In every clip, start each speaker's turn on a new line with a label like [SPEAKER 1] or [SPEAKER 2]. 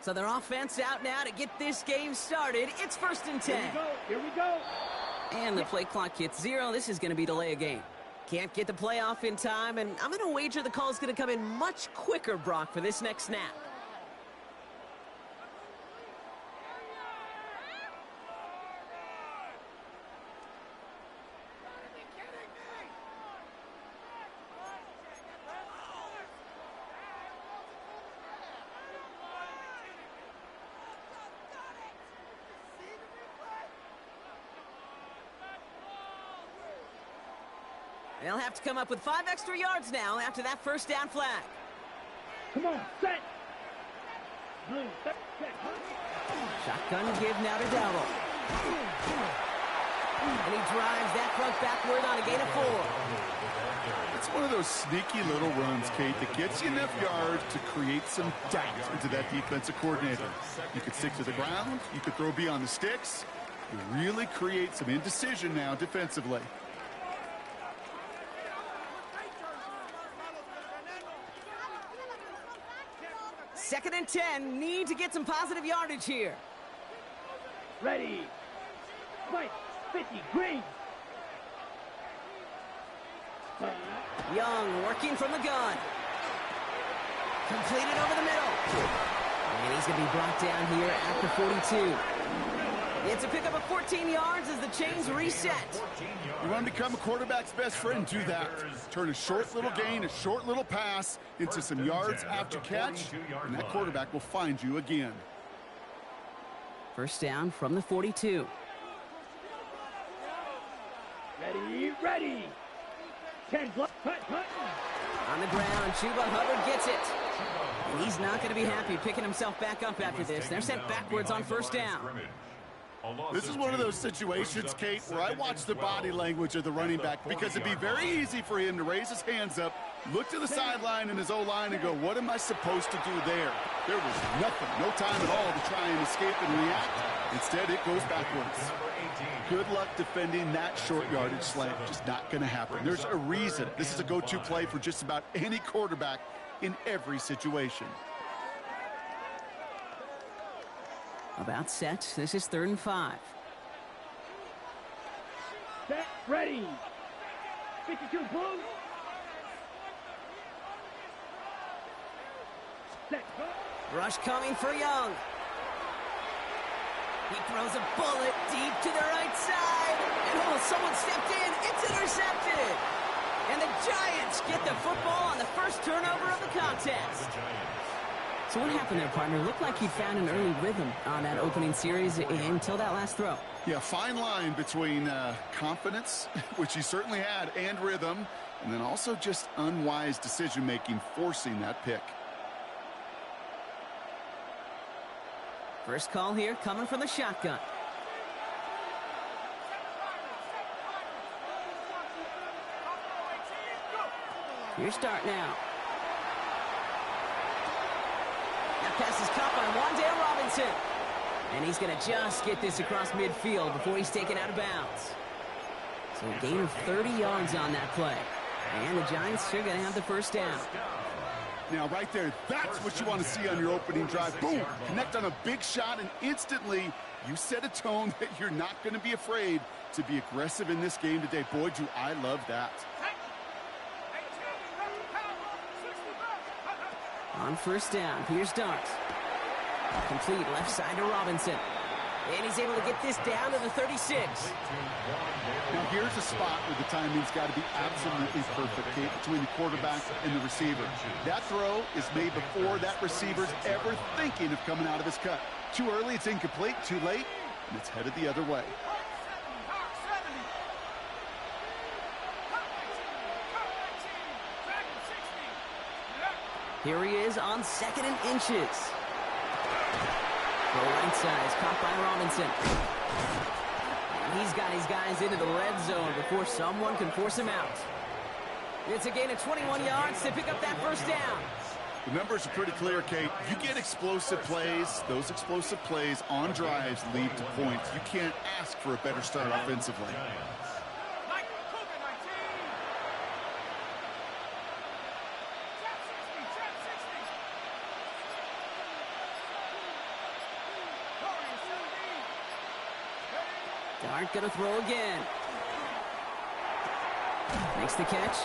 [SPEAKER 1] So their offense out now to get this game started. It's 1st and 10.
[SPEAKER 2] Here we go.
[SPEAKER 1] And the play clock hits 0. This is going to be delay a game. Can't get the play off in time, and I'm going to wager the call is going to come in much quicker, Brock, for this next snap. They'll have to come up with 5 extra yards now after that first down flag.
[SPEAKER 2] Come on, set. Blue, set.
[SPEAKER 1] Shotgun give now to Dowell. And he drives that front backward on a gain of 4.
[SPEAKER 3] It's one of those sneaky little runs, Kate, that gets you enough yards to create some doubt into that defensive coordinator. You could stick to the ground. You could throw beyond the sticks. You really create some indecision now defensively.
[SPEAKER 1] 2nd and 10. Need to get some positive yardage here.
[SPEAKER 2] Ready. Right. 50. Green.
[SPEAKER 1] Young working from the gun. Completed over the middle. And he's going to be brought down here at the 42. It's a pickup of 14 yards as the chains reset.
[SPEAKER 3] You want to become a quarterback's best friend, do that. Turn a short little gain, a short little pass into some yards after catch, and that quarterback will find you again.
[SPEAKER 1] First down from the 42.
[SPEAKER 2] Ready. 10 block.
[SPEAKER 1] On the ground, Chuba Hubbard gets it. And he's not going to be happy picking himself back up after this. They're sent backwards on first down.
[SPEAKER 3] This is one of those situations, Kate, where I watch the body language of the running back because it'd be very easy for him to raise his hands up, look to the sideline in his O-line and go, what am I supposed to do there? There was nothing, no time at all to try and escape and react. Instead, it goes backwards. Good luck defending that short yardage slant. Just not going to happen. There's a reason. This is a go-to play for just about any quarterback in every situation.
[SPEAKER 1] About set. This is 3rd and 5.
[SPEAKER 2] Set. Ready. 52 blue. Set.
[SPEAKER 1] Rush coming for Young. He throws a bullet deep to the right side. And oh, someone stepped in. It's intercepted. And the Giants get the football on the first turnover of the contest. So what happened there, partner? Looked like he found an early rhythm on that opening series until that last throw.
[SPEAKER 3] Yeah, fine line between confidence, which he certainly had, and rhythm, and then also just unwise decision-making, forcing that pick.
[SPEAKER 1] First call here coming from the shotgun. Your start now. That pass is caught by Wan'Dale Robinson. And he's going to just get this across midfield before he's taken out of bounds. So a gain of 30 yards on that play. And the Giants are going to have the first down.
[SPEAKER 3] Now, right there, that's what you want to see on your opening drive. Boom! Connect on a big shot, and instantly you set a tone that you're not going to be afraid to be aggressive in this game today. Boy, do I love that.
[SPEAKER 1] On first down, here's Dart. Complete left side to Robinson. And he's able to get this down to the 36.
[SPEAKER 3] Now here's a spot where the timing's got to be absolutely perfect, Kate, between the quarterback and the receiver. That throw is made before that receiver's ever thinking of coming out of his cut. Too early, it's incomplete. Too late, and it's headed the other way.
[SPEAKER 1] Here he is on 2nd and inches. The right side is caught by Robinson. And he's got his guys into the red zone before someone can force him out. It's a gain of 21 yards to pick up that first down.
[SPEAKER 3] The numbers are pretty clear, Kate. You get explosive plays. Those explosive plays on drives lead to points. You can't ask for a better start offensively.
[SPEAKER 1] Dart going to throw again. Makes the catch.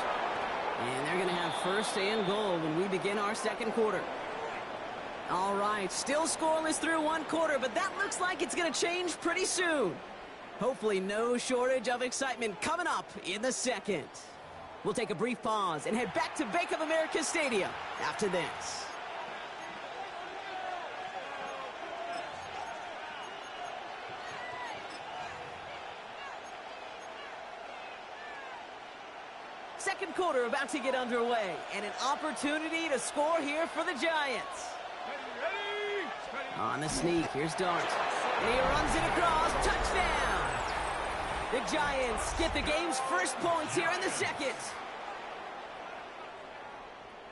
[SPEAKER 1] And they're going to have first and goal when we begin our second quarter. All right, still scoreless through one quarter, but that looks like it's going to change pretty soon. Hopefully no shortage of excitement coming up in the second. We'll take a brief pause and head back to Bank of America Stadium after this. Second quarter about to get underway, and an opportunity to score here for the Giants. On the sneak, here's Dart. And he runs it across, touchdown! The Giants get the game's first points here in the second.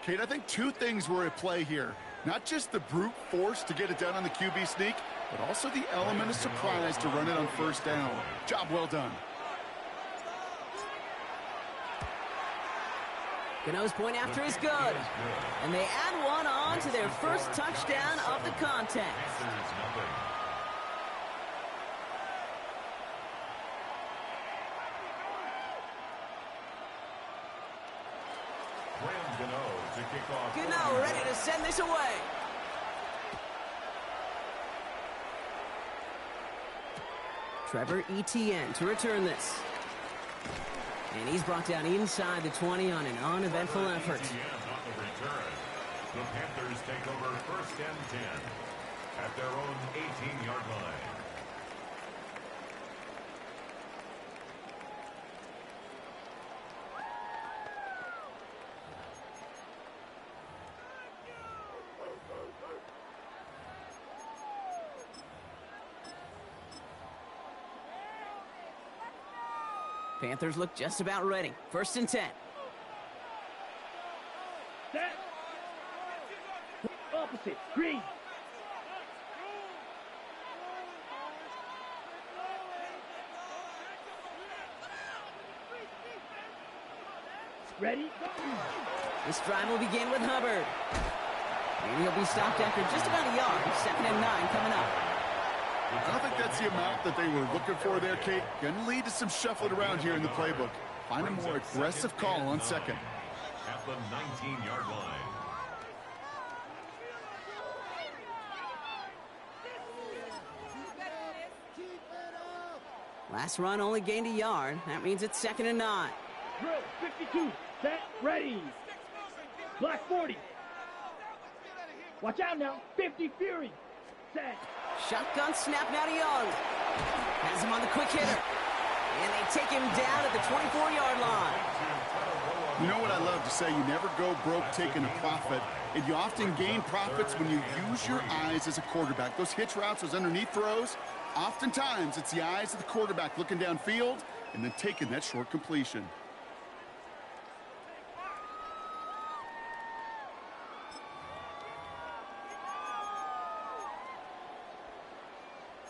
[SPEAKER 3] Kate, I think two things were at play here. Not just the brute force to get it done on the QB sneak, but also the element of surprise to run it on first down. Job well done.
[SPEAKER 1] Gano's point after is good. And they add one on to their first touchdown of the contest. Gano ready to send this away. Trevor Etienne to return this. And he's brought down inside the 20 on an uneventful effort.
[SPEAKER 4] The Panthers take over first and 10 at their own 18-yard line.
[SPEAKER 1] Panthers look just about ready. First and 10.
[SPEAKER 2] Set. Opposite. Green. Ready?
[SPEAKER 1] This drive will begin with Hubbard. And he'll be stopped after just about a yard. 2nd and 9 coming up.
[SPEAKER 3] I don't think that's the amount that they were looking for there, Kate. Going to lead to some shuffling around here in the playbook. Find a more aggressive call on second.
[SPEAKER 4] At the 19-yard line.
[SPEAKER 1] Last run only gained a yard. That means it's 2nd and 9.
[SPEAKER 2] Drill. 52. Set. Ready. Black 40. Watch out now. 50 Fury. Set.
[SPEAKER 1] Shotgun snap now to Young. Has him on the quick hitter. And they take him down at the 24-yard line.
[SPEAKER 3] You know what I love to say? You never go broke taking a profit. And you often gain profits when you use your eyes as a quarterback. Those hitch routes, those underneath throws, oftentimes it's the eyes of the quarterback looking downfield and then taking that short completion.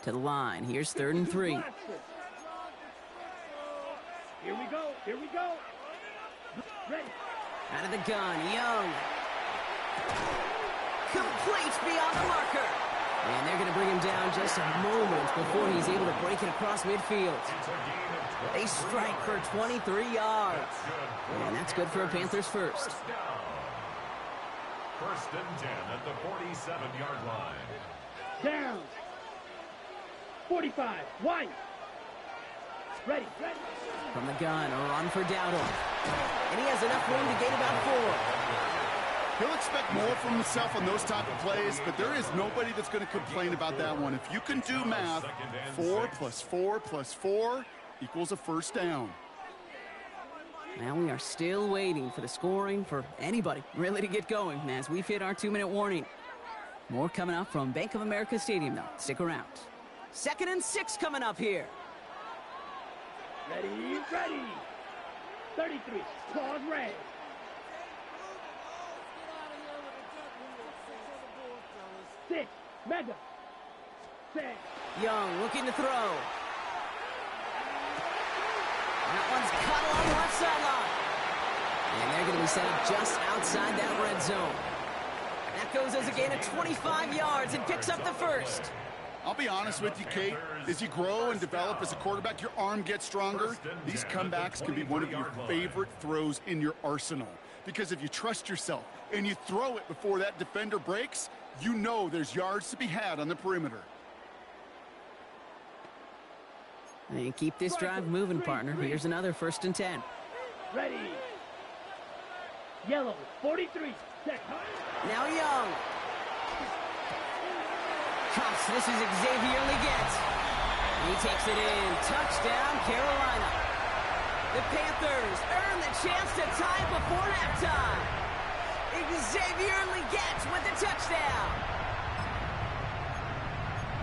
[SPEAKER 1] To the line. Here's 3rd and 3.
[SPEAKER 2] Here we go. Here we go. Ready.
[SPEAKER 1] Out of the gun. Young. Complete beyond the marker. And they're going to bring him down just a moment before he's able to break it across midfield. They strike for 23 yards. And that's good for a Panthers first.
[SPEAKER 4] First and 10 at the 47-yard line.
[SPEAKER 2] Down. 45. White. Ready. Ready.
[SPEAKER 1] From the gun, a run for Dowdle. And he has enough room to gain about 4.
[SPEAKER 3] He'll expect more from himself on those type of plays, but there is nobody that's going to complain about that one. If you can do math, 4 plus 4 plus 4 equals a first down.
[SPEAKER 1] Now we are still waiting for the scoring for anybody really to get going as we've hit our 2-minute warning. More coming up from Bank of America Stadium, though. Stick around. 2nd and 6 coming up here.
[SPEAKER 2] Ready. Ready. 33. Claws red. Six. Mega. Set.
[SPEAKER 1] Young looking to throw. That one's cut along the left sideline. And they're going to be set up just outside that red zone. That goes as a gain of 25 yards and picks up the first.
[SPEAKER 3] I'll be honest with you, Kate. As you grow and develop as a quarterback, your arm gets stronger. These comebacks can be one of your favorite throws in your arsenal. Because if you trust yourself and you throw it before that defender breaks, you know there's yards to be had on the perimeter.
[SPEAKER 1] And keep this drive moving, partner. Here's another 1st and 10.
[SPEAKER 2] Ready. Yellow, 43. Set.
[SPEAKER 1] Now Young. Cuffs, this is Xavier Legette. He takes it in. Touchdown, Carolina. The Panthers earn the chance to tie it before halftime. Xavier Legette with the touchdown.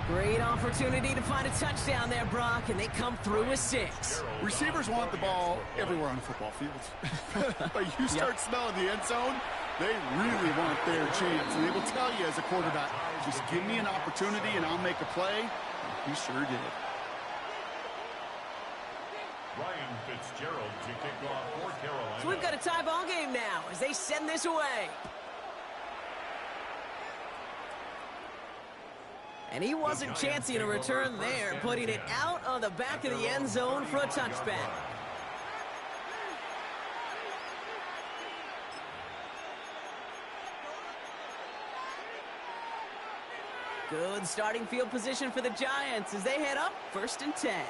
[SPEAKER 1] Great opportunity to find a touchdown there, Brock, and they come through with 6.
[SPEAKER 3] Receivers want the ball everywhere on the football field. But you start smelling the end zone, they really want their chance. And they will tell you as a quarterback, just give me an opportunity and I'll make a play. He sure did.
[SPEAKER 4] Ryan Fitzgerald to kick off for Carolina.
[SPEAKER 1] So we've got a tie ball game now as they send this away. And he wasn't chancing a return there, putting it out on the back of the end zone for a touchback. Good starting field position for the Giants as they head up 1st and 10.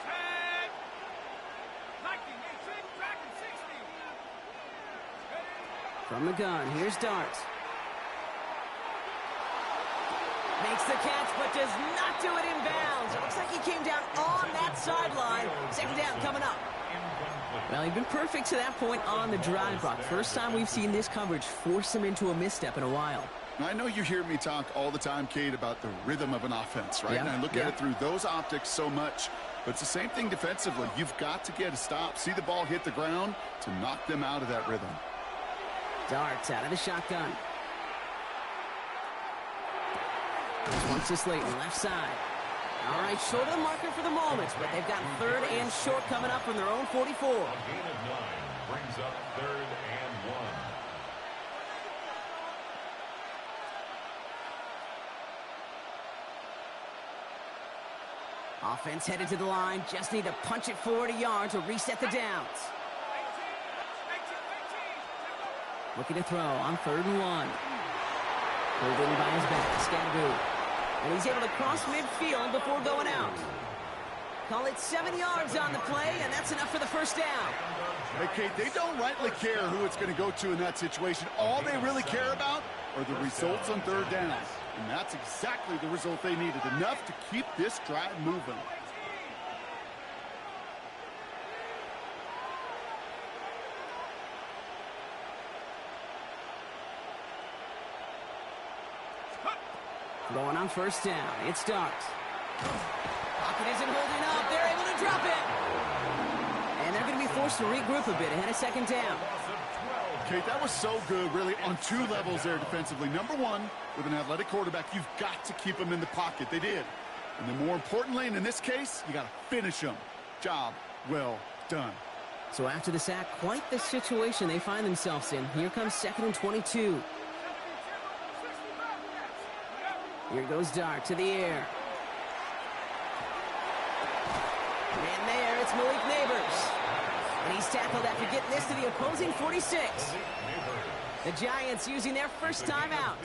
[SPEAKER 1] From the gun, here's Dart. Makes the catch, but does not do it in bounds. It looks like he came down on that sideline. 2nd down coming up. Well, he'd been perfect to that point on the drive, Brock. First time we've seen this coverage force him into a misstep in a while.
[SPEAKER 3] I know you hear me talk all the time, Kate, about the rhythm of an offense, right?
[SPEAKER 1] Yeah.
[SPEAKER 3] And I look at it through those optics so much. But it's the same thing defensively. You've got to get a stop, see the ball hit the ground to knock them out of that rhythm.
[SPEAKER 1] Dart out of the shotgun. Once to Slayton, left side. All right, short of the marker for the moment, but they've got 3rd and short coming up from their own 44.
[SPEAKER 4] A gain of 9 brings up 3rd and 1.
[SPEAKER 1] Offense headed to the line. Just need to punch it forward a yard to reset the downs. Looking to throw on 3rd and 1. Pulled in by his back, Scadaboo. And he's able to cross midfield before going out. Call it 7 yards on the play, and that's enough for the 1st down.
[SPEAKER 3] Hey, Kate, they don't rightly care who it's going to go to in that situation. All they really care about are the results on 3rd down. And that's exactly the result they needed. Enough to keep this drive moving.
[SPEAKER 1] Going on 1st down, it's Dart. Pocket isn't holding up. They're able to drop it. And they're going to be forced to regroup a bit ahead of 2nd down.
[SPEAKER 3] Kate, that was so good, really, on 2 levels there defensively. Number 1, with an athletic quarterback, you've got to keep him in the pocket. They did. And then more importantly, and in this case, you got to finish him. Job well done.
[SPEAKER 1] So after the sack, quite the situation they find themselves in. Here comes 2nd and 22. Here goes Dart to the air. And there, it's Malik Neighbors. And he's tackled after getting this to the opposing 46. The Giants using their 1st time out.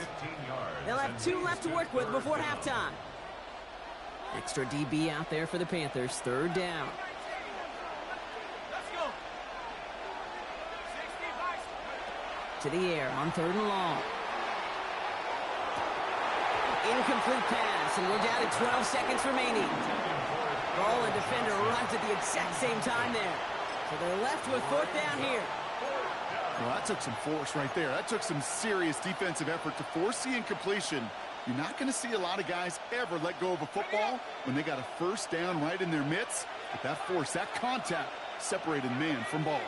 [SPEAKER 1] They'll have 2 left to work with before halftime. Extra DB out there for the Panthers. 3rd down. To the air on 3rd and long. Incomplete pass, and we're down to 12 seconds remaining. Ball and defender arrived at the exact same time there. So they're left with 4th down here.
[SPEAKER 3] Well, that took some force right there. That took some serious defensive effort to force the incompletion. You're not going to see a lot of guys ever let go of a football when they got a 1st down right in their midst. But that force, that contact, separated man from ball.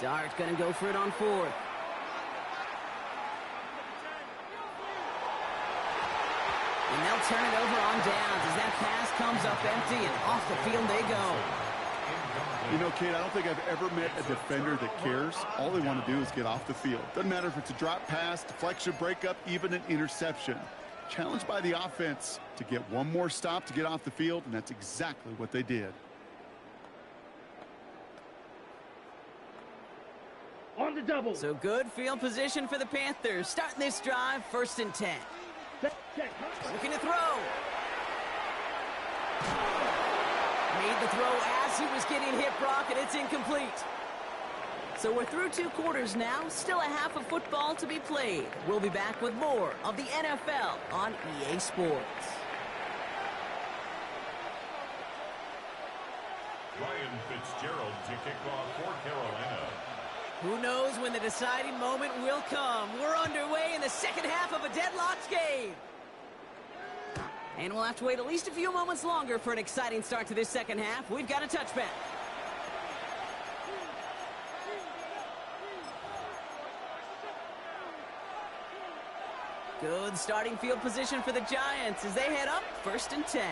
[SPEAKER 1] Dart going to go for it on 4th. And they'll turn it over on downs as that pass comes up empty and off the field they go.
[SPEAKER 3] You know, Kate, I don't think I've ever met a defender that cares. All they want to do is get off the field. Doesn't matter if it's a drop pass, deflection, breakup, even an interception. Challenged by the offense to get one more stop to get off the field, and that's exactly what they did.
[SPEAKER 2] On the double.
[SPEAKER 1] So good field position for the Panthers. Starting this drive, 1st and 10. Looking to throw. Made the throw as he was getting hit, Brock, and it's incomplete. So we're through 2 quarters now. Still a half of football to be played. We'll be back with more of the NFL on EA Sports.
[SPEAKER 4] Ryan Fitzgerald to kick off for Carolina.
[SPEAKER 1] Who knows when the deciding moment will come. We're underway in the second half of a deadlocked game. And we'll have to wait at least a few moments longer for an exciting start to this second half. We've got a touchback. Good starting field position for the Giants as they head up 1st and 10.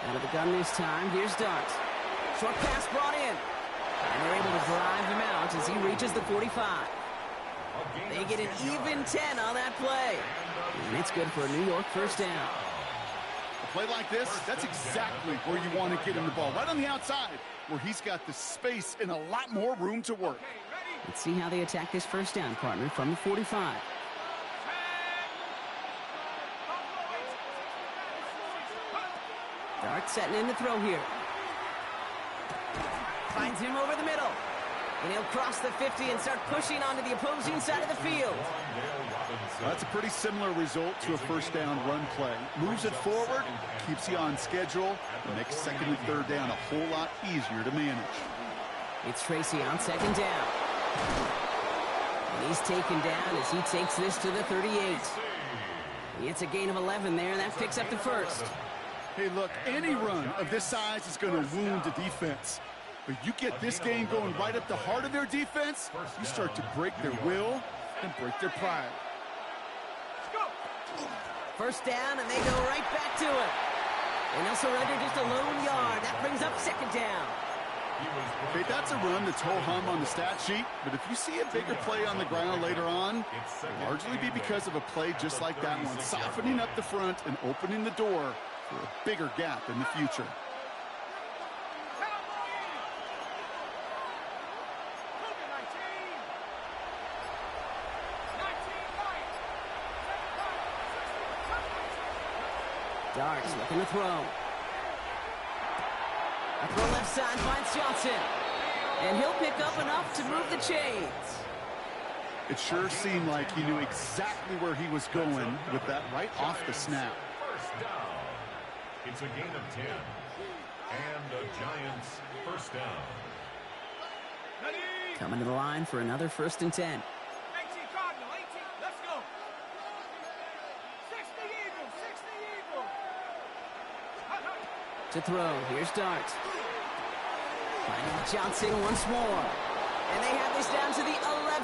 [SPEAKER 1] Out of the gun this time. Here's Dart. Short pass brought in. And they're able to drive him out as he reaches the 45. They get an even 10 on that play. And it's good for a New York 1st down.
[SPEAKER 3] A play like this, that's exactly where you want to get him the ball. Right on the outside, where he's got the space and a lot more room to work.
[SPEAKER 1] Let's see how they attack this 1st down, partner, from the 45. Dart setting in the throw here. Finds him over the middle. And he'll cross the 50 and start pushing onto the opposing side of the field.
[SPEAKER 3] That's a pretty similar result to a 1st down run play. Moves it forward, keeps you on schedule, and makes 2nd and 3rd down a whole lot easier to manage.
[SPEAKER 1] It's Tracy on 2nd down. And he's taken down as he takes this to the 38. It's a gain of 11 there, and that picks up the 1st.
[SPEAKER 3] Hey, look, any run of this size is going to wound the defense. But you get this game going right up the heart of their defense, you start to break their will and break their pride.
[SPEAKER 1] 1st down, and they go right back to it. And they'll surrender just a lone yard. That brings up 2nd down.
[SPEAKER 3] Okay, that's a run that's ho-hum on the stat sheet, but if you see a bigger play on the ground later on, it'll largely be because of a play just like that one, softening up the front and opening the door for a bigger gap in the future.
[SPEAKER 1] Darts looking to throw. A throw left side finds Johnson. And he'll pick up enough to move the chains.
[SPEAKER 3] It sure seemed like he knew exactly where he was going with that right off the snap.
[SPEAKER 4] 1st down. It's a gain of 10. And the Giants 1st down.
[SPEAKER 1] Coming to the line for another 1st and 10. To throw. Here's Dart. Finding Johnson once more. And they have this down to the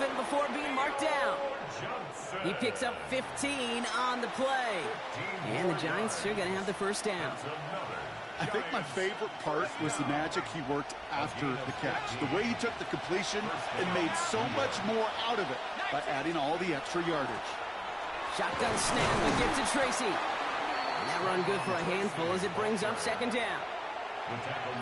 [SPEAKER 1] 11 before being marked down. He picks up 15 on the play. And the Giants are going to have the 1st down.
[SPEAKER 3] I think my favorite part was the magic he worked after the catch. The way he took the completion and made so much more out of it by adding all the extra yardage.
[SPEAKER 1] Shotgun snap and give to Tracy. And that run good for a handful as it brings up 2nd down.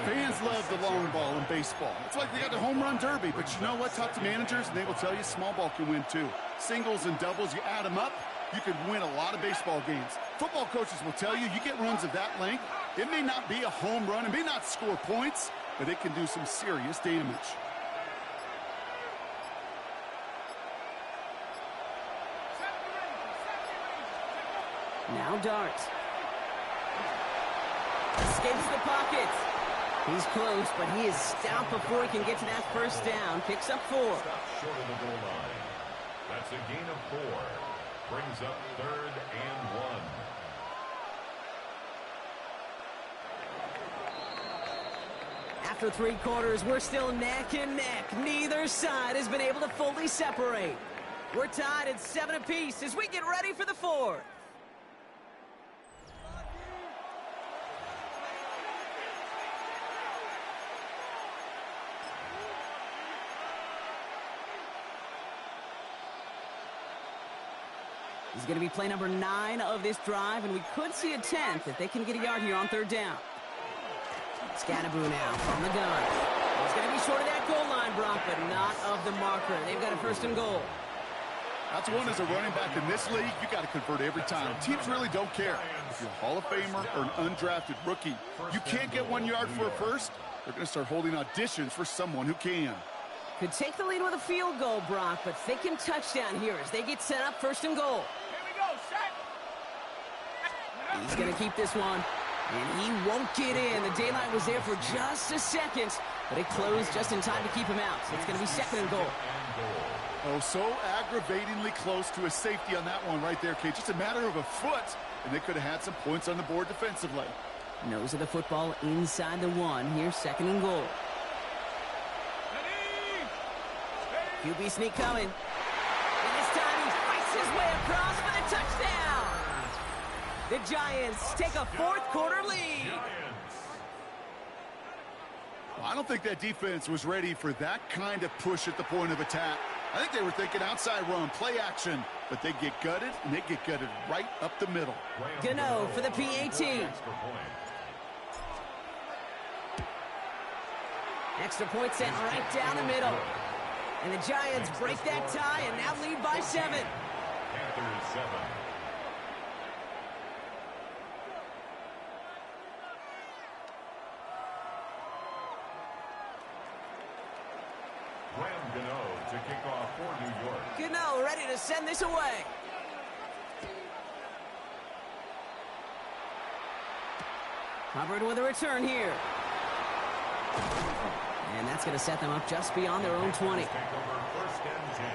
[SPEAKER 3] Fans love the long ball in baseball. It's like they got the home run derby, but you know what? Talk to managers, and they will tell you small ball can win too. Singles and doubles, you add them up, you could win a lot of baseball games. Football coaches will tell you get runs of that length. It may not be a home run, it may not score points, but it can do some serious damage.
[SPEAKER 1] Now Dart. Escapes the pocket. He's close, but he is stout before he can get to that 1st down. Picks up 4.
[SPEAKER 4] Short of the goal line. That's a gain of 4. Brings up 3rd and 1.
[SPEAKER 1] after 3 quarters. We're still neck and neck. Neither side has been able to fully separate. We're tied at 7 apiece as we get ready for the 4th. He's going to be play number 9 of this drive, and we could see a 10th if they can get a yard here on 3rd down. Scattaboo now from the gun. He's going to be short of that goal line, Brock, but not of the marker. They've got a 1st and goal.
[SPEAKER 3] That's one as a running back in this league, you got to convert every time. Teams really don't care. If you're a Hall of Famer or an undrafted rookie, you can't get 1 yard for a first, they're going to start holding auditions for someone who can.
[SPEAKER 1] Could take the lead with a field goal, Brock, but thinking touchdown here as they get set up 1st and goal. He's going to keep this one, and he won't get in. The daylight was there for just a second, but it closed just in time to keep him out. So it's going to be 2nd and goal.
[SPEAKER 3] Oh, so aggravatingly close to a safety on that one right there, Kate. Just a matter of a foot, and they could have had some points on the board defensively.
[SPEAKER 1] Nose of the football inside the 1. Here's 2nd and goal. QB sneak coming. And this time he fights his way across for the touchdown. The Giants take a 4th quarter lead.
[SPEAKER 3] Well, I don't think that defense was ready for that kind of push at the point of attack. I think they were thinking outside run, play action, but they get gutted, and they get gutted right up the middle.
[SPEAKER 1] Gano for the PAT. Extra point sent right down the middle. And the Giants break that tie and now lead by 7.
[SPEAKER 4] Panthers 7. Gano to kick off for New York.
[SPEAKER 1] Gano ready to send this away. Hubbard with a return here. And that's going to set them up just beyond their own 20.
[SPEAKER 4] Take over 1st and 10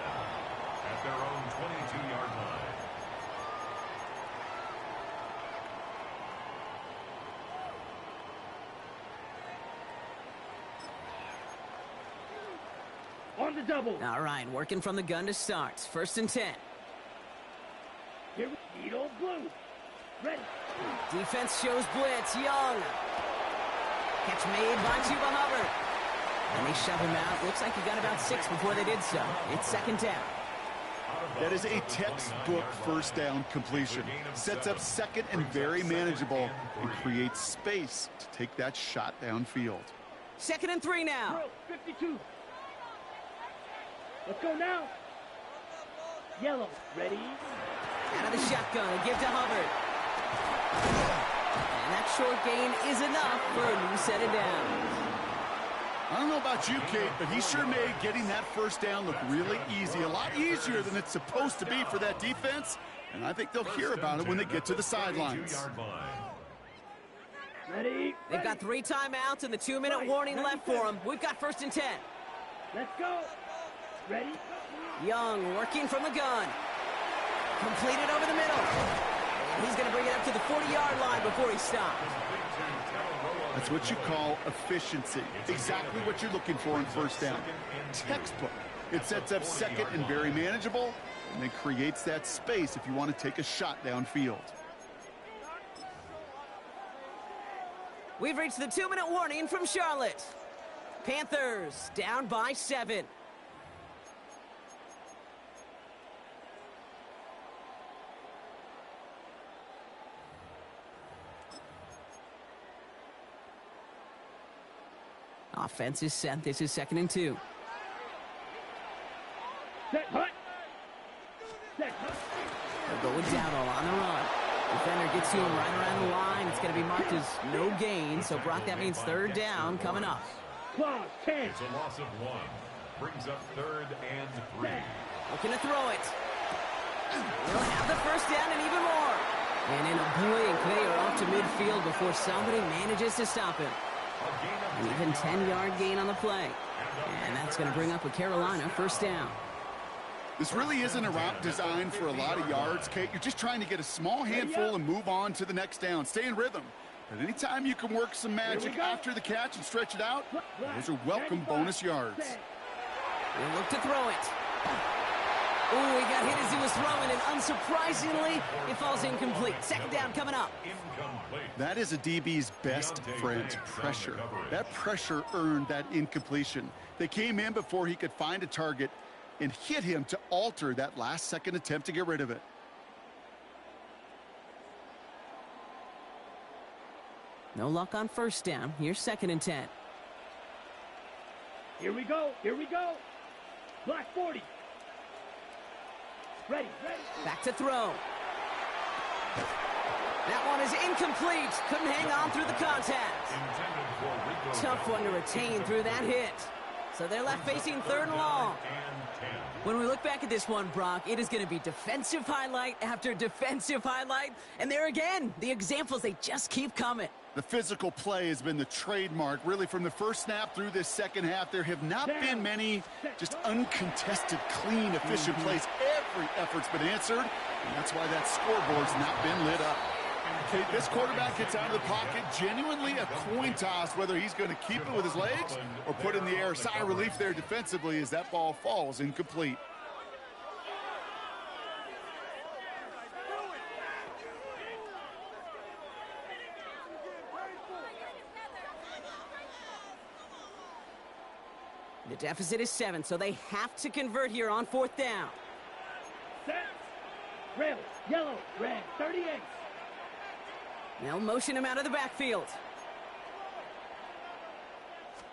[SPEAKER 4] at their own 22-yard line.
[SPEAKER 2] On the double.
[SPEAKER 1] All right, working from the gun to start. 1st and 10.
[SPEAKER 2] Here we go. Blue. Ready.
[SPEAKER 1] Defense shows blitz. Young. Catch made by Chuba Hubbard. And they shove him out. Looks like he got about 6 before they did so. It's 2nd down.
[SPEAKER 3] That is a textbook 1st down completion. Sets up 2nd and very manageable and creates space to take that shot downfield.
[SPEAKER 1] 2nd and 3 now.
[SPEAKER 2] 52. Let's go now. Yellow. Ready.
[SPEAKER 1] Out of the shotgun. A give to Hubbard. And that short gain is enough for a new set of downs.
[SPEAKER 3] I don't know about you, Kate, but he sure made getting that 1st down look really easy. A lot easier than it's supposed to be for that defense. And I think they'll hear about it when they get to the sidelines.
[SPEAKER 2] Ready.
[SPEAKER 1] They've got 3 timeouts and the 2-minute warning left for them. We've got 1st and 10.
[SPEAKER 2] Let's go. Ready.
[SPEAKER 1] Young working from the gun. Completed over the middle. And he's going to bring it up to the 40-yard line before he stops.
[SPEAKER 3] That's what you call efficiency. Exactly what you're looking for in 1st down. Textbook. It sets up 2nd and very manageable, and then creates that space if you want to take a shot downfield.
[SPEAKER 1] We've reached the 2-minute warning from Charlotte. Panthers down by 7. Offense is set. This is 2nd and 2.
[SPEAKER 2] Set hut. Set hut.
[SPEAKER 1] They'll go with Dowdle on the run. Defender gets to him right around the line. It's going to be marked as no gain. So, Brock, that means 3rd down coming up.
[SPEAKER 2] Clause 10.
[SPEAKER 4] It's a loss of 1. Brings up 3rd and 3.
[SPEAKER 1] Looking to throw it. They'll have the 1st down and even more. And in a blink, they are off to midfield before somebody manages to stop him. An even 10-yard gain on the play. And that's going to bring up a Carolina 1st down.
[SPEAKER 3] This really isn't a route designed for a lot of yards, Kate. You're just trying to get a small handful and move on to the next down. Stay in rhythm. But anytime you can work some magic after the catch and stretch it out, those are welcome bonus yards.
[SPEAKER 1] He'll look to throw it. Oh, he got hit as he was throwing it. Unsurprisingly, it falls incomplete. Second down coming up.
[SPEAKER 3] That is a DB's best friend, pressure. That pressure earned that incompletion. They came in before he could find a target and hit him to alter that last-second attempt to get rid of it.
[SPEAKER 1] No luck on first down. Here's 2nd and 10.
[SPEAKER 2] Here we go. Here we go. Black 40. Ready.
[SPEAKER 1] Back to throw. That one is incomplete. Couldn't hang on through the contact. Tough one to retain through that hit. So they're left facing 3rd and long. When we look back at this one, Brock, it is going to be defensive highlight after defensive highlight. And there again, the examples, they just keep coming.
[SPEAKER 3] The physical play has been the trademark, really, from the first snap through this second half. There have not been many just uncontested, clean, efficient plays. Every effort's been answered, and that's why that scoreboard's not been lit up. Okay, this quarterback gets out of the pocket, genuinely a coin toss, whether he's going to keep it with his legs or put it in the air. Sigh of relief there defensively as that ball falls incomplete.
[SPEAKER 1] The deficit is 7, so they have to convert here on 4th down.
[SPEAKER 2] Set. Red, yellow, red, 38.
[SPEAKER 1] They'll motion him out of the backfield.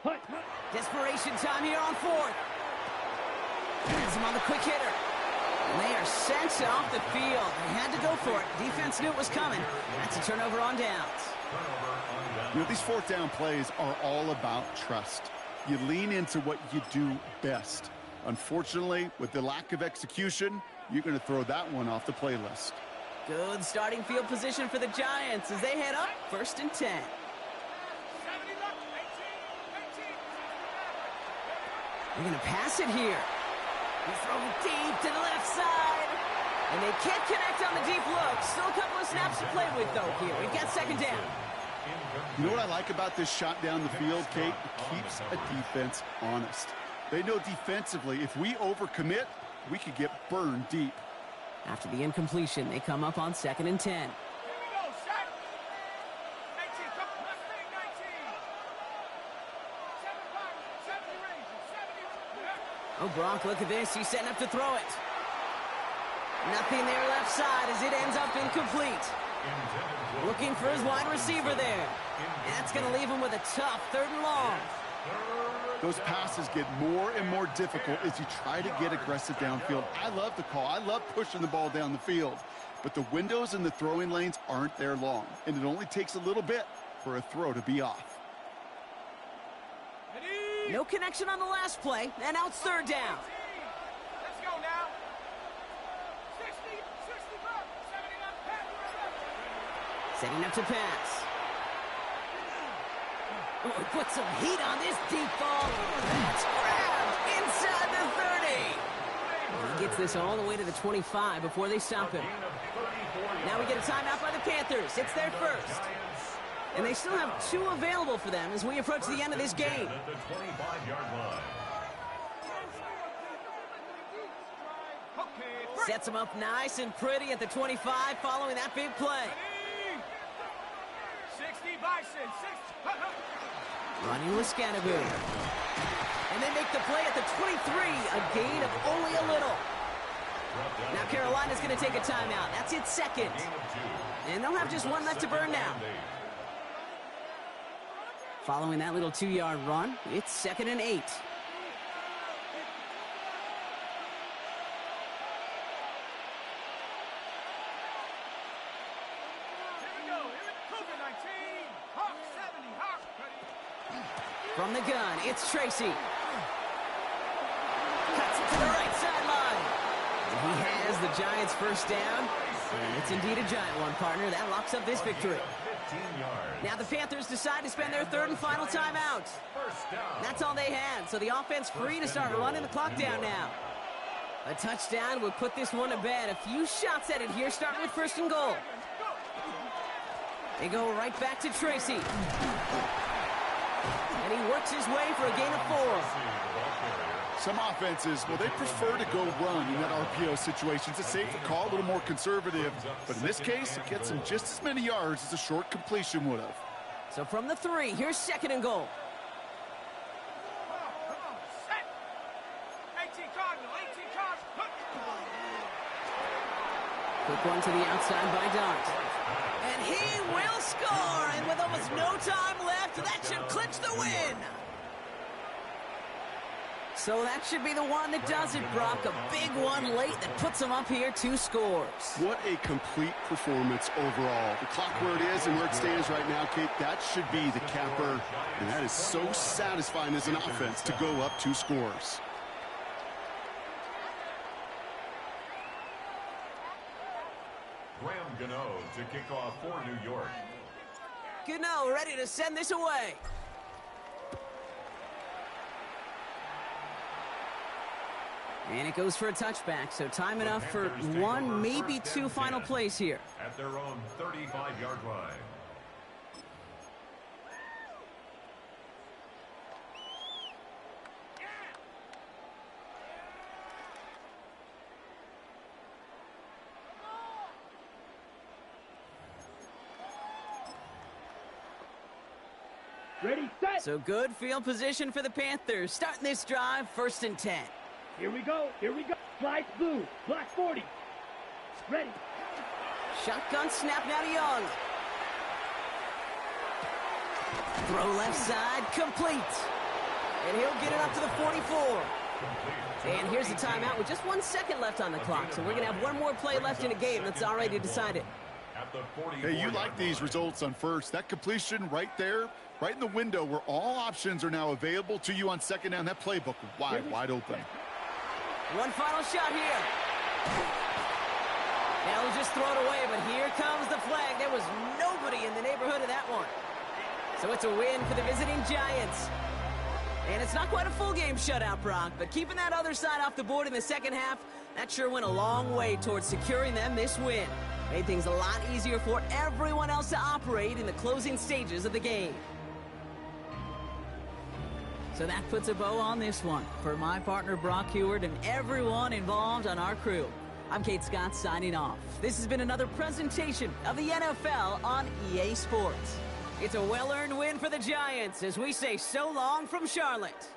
[SPEAKER 2] Hut.
[SPEAKER 1] Desperation time here on 4th. Has him on the quick hitter. And they are sent off the field. They had to go for it. Defense knew it was coming. That's a turnover on downs.
[SPEAKER 3] You know, these 4th down plays are all about trust. You lean into what you do best. Unfortunately, with the lack of execution, you're going to throw that one off the playlist.
[SPEAKER 1] Good starting field position for the Giants as they head up 1st and 10. They're going to pass it here. He throws deep to the left side. And they can't connect on the deep look. Still a couple of snaps to play with, though, here. We've got 2nd down.
[SPEAKER 3] You know what I like about this shot down the field, Kate? It keeps a defense honest. They know defensively, if we overcommit, we could get burned deep.
[SPEAKER 1] After the incompletion, they come up on 2nd and 10. Oh, Brock, look at this. He's setting up to throw it. Nothing there left side as it ends up incomplete. Looking for his wide receiver there. That's going to leave him with a tough 3rd and long.
[SPEAKER 3] Those passes get more and more difficult as you try to get aggressive downfield. I love the call. I love pushing the ball down the field. But the windows in the throwing lanes aren't there long. And it only takes a little bit for a throw to be off.
[SPEAKER 1] No connection on the last play. And now it's 3rd down.
[SPEAKER 2] Let's go now. 60,
[SPEAKER 1] Setting up to pass. Oh, put some heat on this deep ball. That's grabbed inside the 30. He gets this all the way to the 25 before they stop him. Now we get a timeout by the Panthers. It's their first. And they still have 2 available for them as we approach the end of this game. Sets them up nice and pretty at the 25 following that big play.
[SPEAKER 2] 60 Bison, 60.
[SPEAKER 1] Running with Scannaboo. And they make the play at the 23, a gain of only a little. Now Carolina's going to take a timeout. That's its 2nd. And they'll have just 1 left to burn now. Following that little 2-yard run, it's 2nd and 8. From the gun, it's Tracy. Cuts it to the right sideline. And he has the Giants' first down. And it's indeed a giant one, partner. That locks up this victory. Now the Panthers decide to spend their 3rd and final timeout. That's all they had, so the offense free to start running the clock down now. A touchdown would put this one to bed. A few shots at it here, starting with 1st and goal. They go right back to Tracy. And he works his way for a gain of 4.
[SPEAKER 3] Some offenses, well, they prefer to go run in that RPO situation. It's a safer call, a little more conservative. But in this case, it gets him just as many yards as a short completion would have.
[SPEAKER 1] So from the 3, here's 2nd and goal. Quick one to the outside by Dart. And he will score! And with almost no time left, that should clinch the win! So that should be the one that does it, Brock. A big one late that puts him up here, 2 scores.
[SPEAKER 3] What a complete performance overall. The clock where it is and where it stands right now, Kate, that should be the capper. And that is so satisfying as an offense to go up 2 scores.
[SPEAKER 4] Graham Gano to kick off for New York.
[SPEAKER 1] Gano ready to send this away. And it goes for a touchback, so time enough for 1, maybe 2 final plays here.
[SPEAKER 4] At their own 35-yard line.
[SPEAKER 2] Ready, set.
[SPEAKER 1] So good field position for the Panthers. Starting this drive, 1st and 10.
[SPEAKER 2] Here we go. Here we go. Slice blue. Black 40. Ready.
[SPEAKER 1] Shotgun snap now to Young. Throw left side, complete. And he'll get it up to the 44. And here's the timeout with just 1 second left on the clock. So we're going to have one more play left in the game that's already decided.
[SPEAKER 3] Hey, you like these results on first. That completion right there, right in the window where all options are now available to you on 2nd down. That playbook wide open.
[SPEAKER 1] One final shot here. Now he'll just throw it away, but here comes the flag. There was nobody in the neighborhood of that one. So it's a win for the visiting Giants. And it's not quite a full game shutout, Brock, but keeping that other side off the board in the 2nd half, that sure went a long way towards securing them this win. Made things a lot easier for everyone else to operate in the closing stages of the game. So that puts a bow on this one. For my partner, Brock Heward, and everyone involved on our crew, I'm Kate Scott signing off. This has been another presentation of the NFL on EA Sports. It's a well-earned win for the Giants as we say so long from Charlotte.